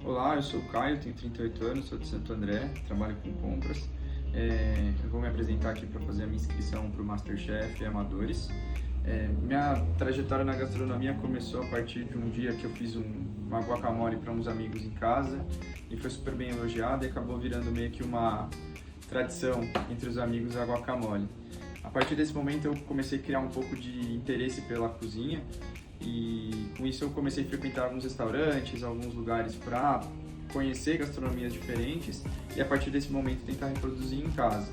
Olá, eu sou o Caio, tenho 38 anos, sou de Santo André, trabalho com compras. Eu vou me apresentar aqui para fazer a minha inscrição para o MasterChef Amadores. Minha trajetória na gastronomia começou a partir de um dia que eu fiz uma guacamole para uns amigos em casa e foi super bem elogiada e acabou virando meio que uma tradição entre os amigos a guacamole. A partir desse momento eu comecei a criar um pouco de interesse pela cozinha e com isso eu comecei a frequentar alguns restaurantes, alguns lugares para conhecer gastronomias diferentes e a partir desse momento tentar reproduzir em casa.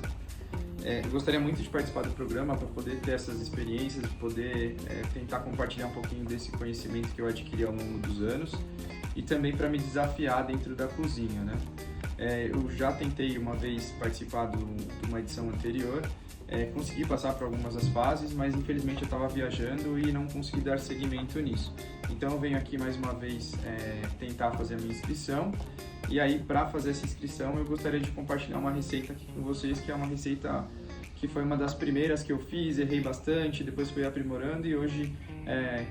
Eu gostaria muito de participar do programa para poder ter essas experiências, poder tentar compartilhar um pouquinho desse conhecimento que eu adquiri ao longo dos anos e também para me desafiar dentro da cozinha, né? Eu já tentei uma vez participar de uma edição anterior, consegui passar por algumas das fases, mas infelizmente eu estava viajando e não consegui dar seguimento nisso. Então eu venho aqui mais uma vez tentar fazer a minha inscrição e aí para fazer essa inscrição eu gostaria de compartilhar uma receita aqui com vocês, que é uma receita que foi uma das primeiras que eu fiz, errei bastante, depois fui aprimorando e hoje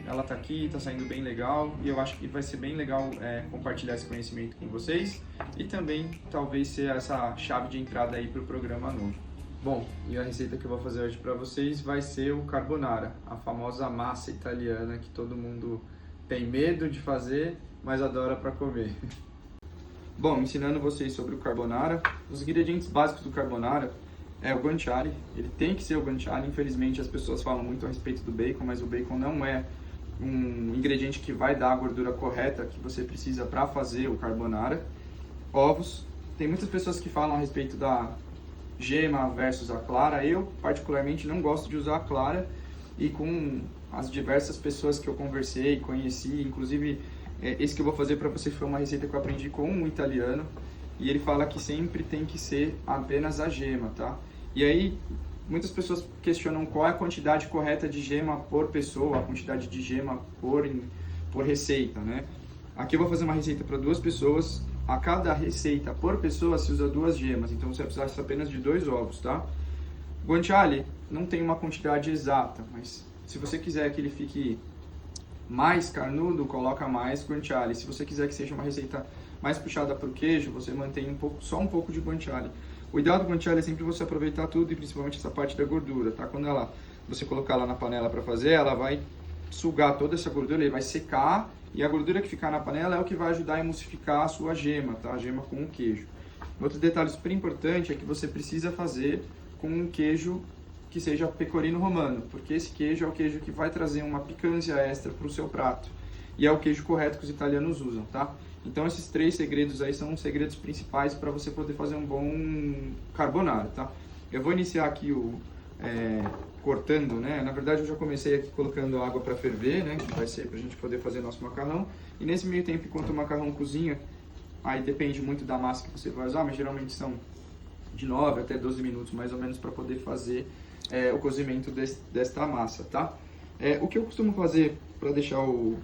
ela está aqui, está saindo bem legal e eu acho que vai ser bem legal compartilhar esse conhecimento com vocês e também talvez ser essa chave de entrada aí para o programa novo. Bom, e a receita que eu vou fazer hoje para vocês vai ser o carbonara, a famosa massa italiana que todo mundo tem medo de fazer, mas adora para comer. Bom, ensinando vocês sobre o carbonara, os ingredientes básicos do carbonara é o guanciale, ele tem que ser o guanciale, infelizmente as pessoas falam muito a respeito do bacon, mas o bacon não é um ingrediente que vai dar a gordura correta que você precisa para fazer o carbonara. Ovos, tem muitas pessoas que falam a respeito da gema versus a clara. Eu particularmente não gosto de usar a clara e com as diversas pessoas que eu conversei, conheci, inclusive esse que eu vou fazer para você foi uma receita que eu aprendi com um italiano e ele fala que sempre tem que ser apenas a gema, tá? E aí muitas pessoas questionam qual é a quantidade correta de gema por pessoa, a quantidade de gema por receita, né? Aqui eu vou fazer uma receita para 2 pessoas. A cada receita por pessoa se usa 2 gemas, então você vai precisar apenas de 2 ovos, tá? Guanciale não tem uma quantidade exata, mas se você quiser que ele fique mais carnudo, coloca mais guanciale. Se você quiser que seja uma receita mais puxada para o queijo, você mantém só um pouco de guanciale. O ideal do guanciale é sempre você aproveitar tudo e principalmente essa parte da gordura, tá? Quando você colocar ela na panela para fazer, ela vai sugar toda essa gordura, ele vai secar e a gordura que ficar na panela é o que vai ajudar a emulsificar a sua gema, tá? A gema com o queijo. Outro detalhe super importante é que você precisa fazer com um queijo que seja pecorino romano, porque esse queijo é o queijo que vai trazer uma picância extra para o seu prato e é o queijo correto que os italianos usam, tá? Então esses 3 segredos aí são os segredos principais para você poder fazer um bom carbonara, tá? Eu vou iniciar aqui cortando, né? Na verdade eu já comecei aqui colocando água para ferver, né? Que vai ser para a gente poder fazer nosso macarrão. E nesse meio tempo, enquanto o macarrão cozinha, aí depende muito da massa que você vai usar, mas geralmente são de 9 até 12 minutos mais ou menos para poder fazer o cozimento desta massa, tá? O que eu costumo fazer para deixar o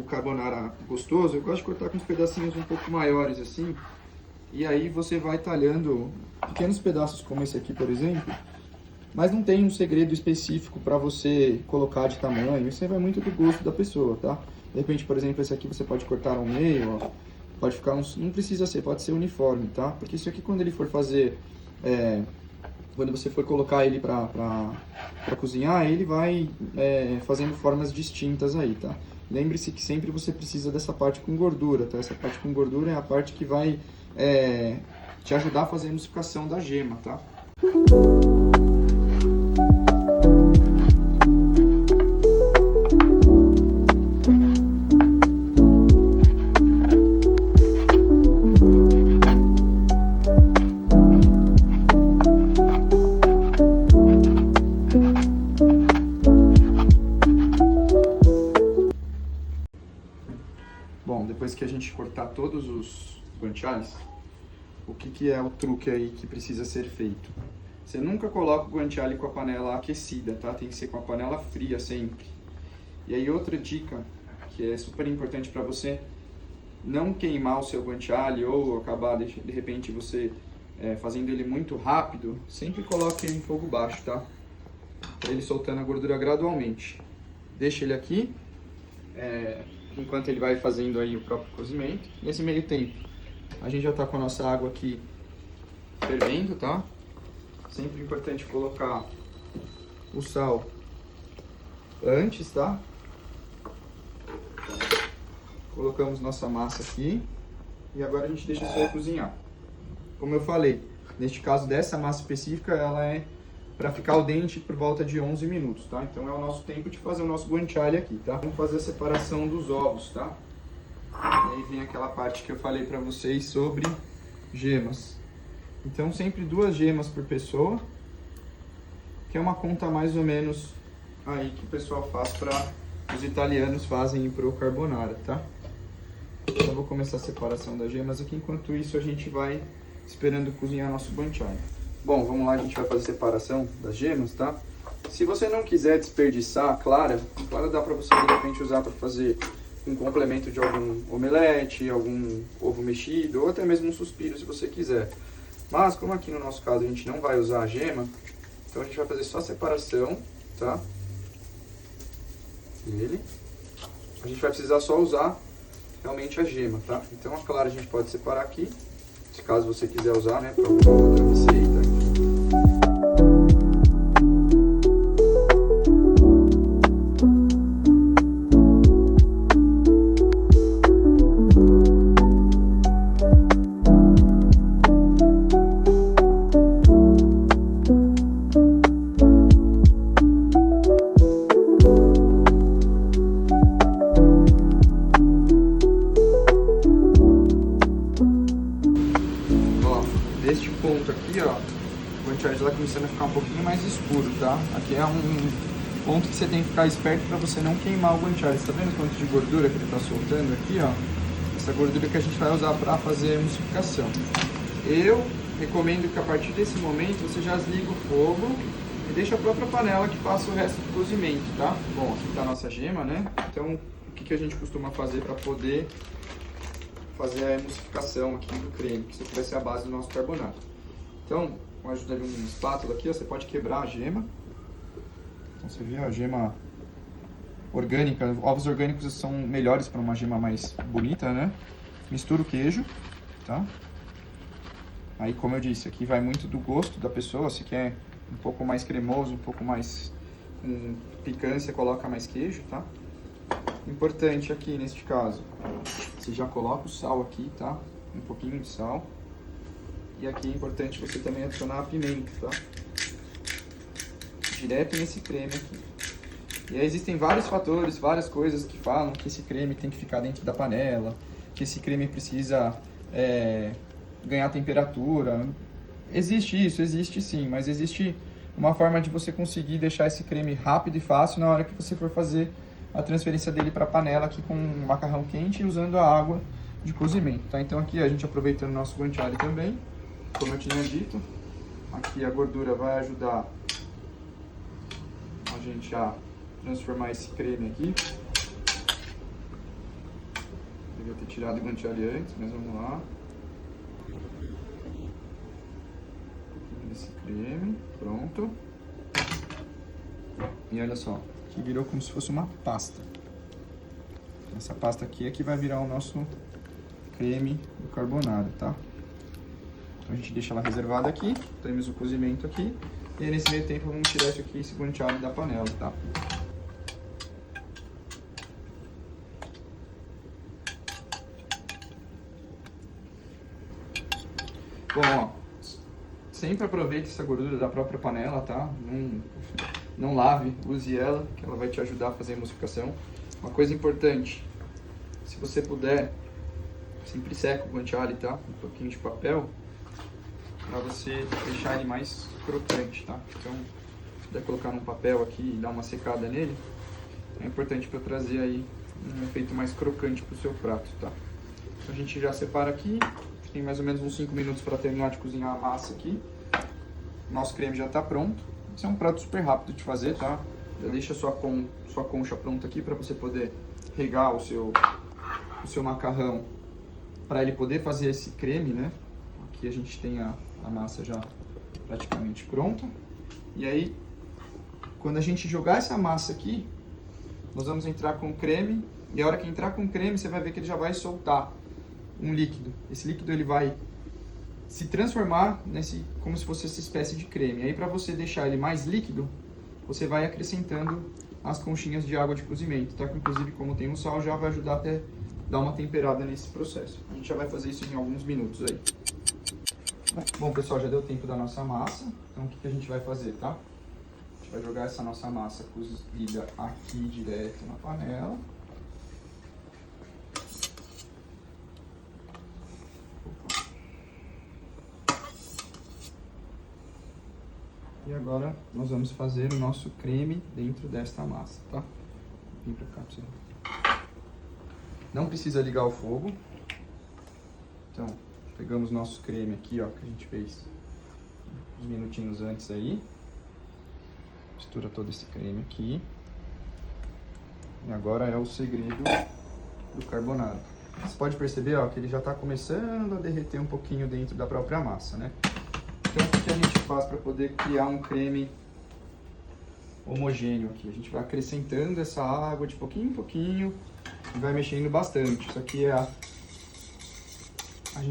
carbonara gostoso, eu gosto de cortar com uns pedacinhos um pouco maiores assim, e aí você vai talhando pequenos pedaços como esse aqui, por exemplo, mas não tem um segredo específico para você colocar de tamanho, isso aí vai muito do gosto da pessoa, tá? De repente, por exemplo, esse aqui você pode cortar ao meio, ó, pode ficar não precisa ser, pode ser uniforme, tá? Porque isso aqui quando ele for fazer, quando você for colocar ele para cozinhar, ele vai fazendo formas distintas aí, tá? Lembre-se que sempre você precisa dessa parte com gordura, tá? Essa parte com gordura é a parte que vai te ajudar a fazer a emulsificação da gema, tá? Bom, depois que a gente cortar todos os guanciales, o que é o truque aí que precisa ser feito? Você nunca coloca o guanciale com a panela aquecida, tá? Tem que ser com a panela fria sempre. E aí outra dica que é super importante para você não queimar o seu guanciale ou acabar de repente você fazendo ele muito rápido, sempre coloque ele em fogo baixo, tá? Para ele soltando a gordura gradualmente. Deixa ele aqui. enquanto ele vai fazendo aí o próprio cozimento. Nesse meio tempo, a gente já tá com a nossa água aqui fervendo, tá? Sempre importante colocar o sal antes, tá? Colocamos nossa massa aqui e agora a gente deixa isso aí cozinhar. Como eu falei, neste caso dessa massa específica, ela é para ficar al dente por volta de 11 minutos, tá? Então é o nosso tempo de fazer o nosso guanciale aqui, tá? Vamos fazer a separação dos ovos, tá? E aí vem aquela parte que eu falei para vocês sobre gemas. Então sempre 2 gemas por pessoa, que é uma conta mais ou menos aí que o pessoal faz para os italianos fazem pro carbonara, tá? Então vou começar a separação das gemas aqui, enquanto isso a gente vai esperando cozinhar nosso guanciale. Bom, vamos lá, a gente vai fazer a separação das gemas, tá? Se você não quiser desperdiçar a clara dá para você de repente usar para fazer um complemento de algum omelete, algum ovo mexido ou até mesmo um suspiro se você quiser. Mas como aqui no nosso caso a gente não vai usar a gema, então a gente vai fazer só a separação, tá? Ele. A gente vai precisar só usar realmente a gema, tá? Então a clara a gente pode separar aqui, se caso você quiser usar, né, para alguma outra receita. Neste ponto aqui, ó, o guanciale já está começando a ficar um pouquinho mais escuro, tá? Aqui é um ponto que você tem que ficar esperto para você não queimar o guanciale. Você tá vendo o quanto de gordura que ele está soltando aqui, ó? Essa gordura que a gente vai usar para fazer a emulsificação. Eu recomendo que a partir desse momento você já desliga o fogo e deixa a própria panela que passa o resto do cozimento, tá? Bom, aqui está a nossa gema, né? Então, o que a gente costuma fazer para poder fazer a emulsificação aqui do creme, que isso aqui vai ser a base do nosso carbonato. Então, com a ajuda de uma espátula aqui, ó, você pode quebrar a gema. Então, você vê a gema orgânica, ovos orgânicos são melhores para uma gema mais bonita, né? Mistura o queijo, tá? Aí, como eu disse, aqui vai muito do gosto da pessoa, se quer um pouco mais cremoso, um pouco mais com picância, coloca mais queijo, tá? Importante aqui neste caso, você já coloca o sal aqui, tá? Um pouquinho de sal. E aqui é importante você também adicionar a pimenta, tá? Direto nesse creme aqui. E aí existem vários fatores, várias coisas que falam que esse creme tem que ficar dentro da panela, que esse creme precisa ganhar temperatura. Existe isso, existe sim, mas existe uma forma de você conseguir deixar esse creme rápido e fácil na hora que você for fazer a transferência dele para a panela aqui com um macarrão quente e usando a água de cozimento, tá? Então aqui a gente aproveitando o nosso guanciale também, como eu tinha dito, aqui a gordura vai ajudar a gente a transformar esse creme aqui. Devia ter tirado o guanciale antes, mas vamos lá. Esse creme, pronto. E olha só, que virou como se fosse uma pasta. Essa pasta aqui é que vai virar o nosso creme do carbonara, tá? Então a gente deixa ela reservada aqui, temos o cozimento aqui, e aí nesse meio tempo vamos tirar isso aqui, esse guanciale da panela, tá? Bom, ó, sempre aproveite essa gordura da própria panela, tá? Não lave, use ela, que ela vai te ajudar a fazer a emulsificação. Uma coisa importante, se você puder, sempre seca o guanciale, tá? Um pouquinho de papel, para você deixar ele mais crocante, tá? Então, se puder colocar num papel aqui e dar uma secada nele, é importante para trazer aí um efeito mais crocante para o seu prato, tá? Então a gente já separa aqui, tem mais ou menos uns 5 minutos para terminar de cozinhar a massa aqui. Nosso creme já está pronto. Esse é um prato super rápido de fazer, tá? Já deixa sua concha pronta aqui para você poder regar o seu macarrão para ele poder fazer esse creme, né? Aqui a gente tem a massa já praticamente pronta. E aí, quando a gente jogar essa massa aqui, nós vamos entrar com o creme E a hora que entrar com creme, você vai ver que ele já vai soltar um líquido. Esse líquido ele vai se transformar como se fosse essa espécie de creme. Aí para você deixar ele mais líquido, você vai acrescentando as conchinhas de água de cozimento, tá? Que inclusive como tem um sal já vai ajudar até dar uma temperada nesse processo. A gente já vai fazer isso em alguns minutos aí. Bom pessoal, já deu tempo da nossa massa, então o que a gente vai fazer, tá? A gente vai jogar essa nossa massa cozida aqui direto na panela. E agora nós vamos fazer o nosso creme dentro desta massa, tá? Vem pra cá pra você. Não precisa ligar o fogo. Então, pegamos nosso creme aqui, ó, que a gente fez uns minutinhos antes aí. Mistura todo esse creme aqui. E agora é o segredo do carbonara. Você pode perceber, ó, que ele já tá começando a derreter um pouquinho dentro da própria massa, né? Então, o que a gente faz para poder criar um creme homogêneo aqui? A gente vai acrescentando essa água de pouquinho em pouquinho e vai mexendo bastante. Isso aqui é a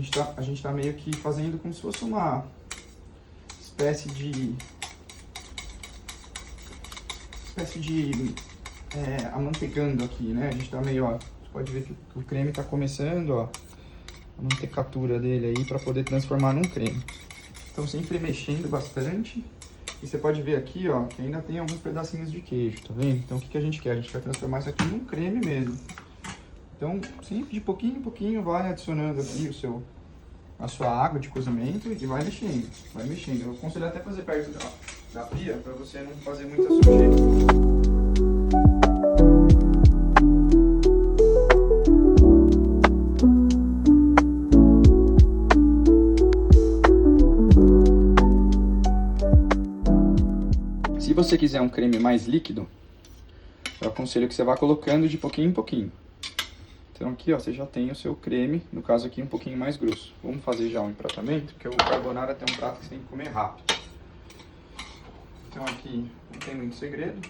gente tá meio que fazendo como se fosse uma espécie de amanteigando aqui, né? A gente tá meio, ó, você pode ver que o creme tá começando, ó, a mantecatura dele aí para poder transformar num creme. Então sempre mexendo bastante. E você pode ver aqui, ó, que ainda tem alguns pedacinhos de queijo, tá vendo? Então o que a gente quer? A gente quer transformar isso aqui num creme mesmo. Então sempre de pouquinho em pouquinho vai adicionando aqui a sua água de cozimento e vai mexendo, vai mexendo. Eu aconselho até fazer perto da pia para você não fazer muita sujeira. Se você quiser um creme mais líquido, eu aconselho que você vá colocando de pouquinho em pouquinho. Então aqui, ó, você já tem o seu creme, no caso aqui um pouquinho mais grosso. Vamos fazer já um empratamento, porque o carbonara tem um prato que você tem que comer rápido. Então aqui não tem muito segredo.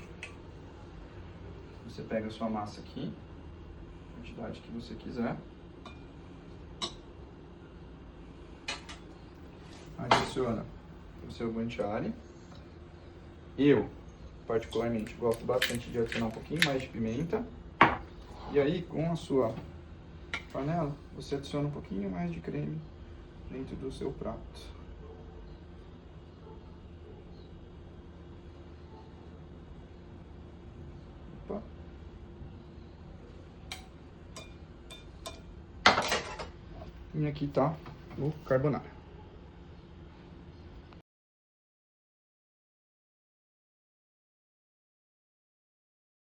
Você pega a sua massa aqui, a quantidade que você quiser. Adiciona o seu guanciale. Eu, particularmente, gosto bastante de adicionar um pouquinho mais de pimenta. E aí, com a sua panela, você adiciona um pouquinho mais de creme dentro do seu prato. Opa. E aqui tá o carbonara.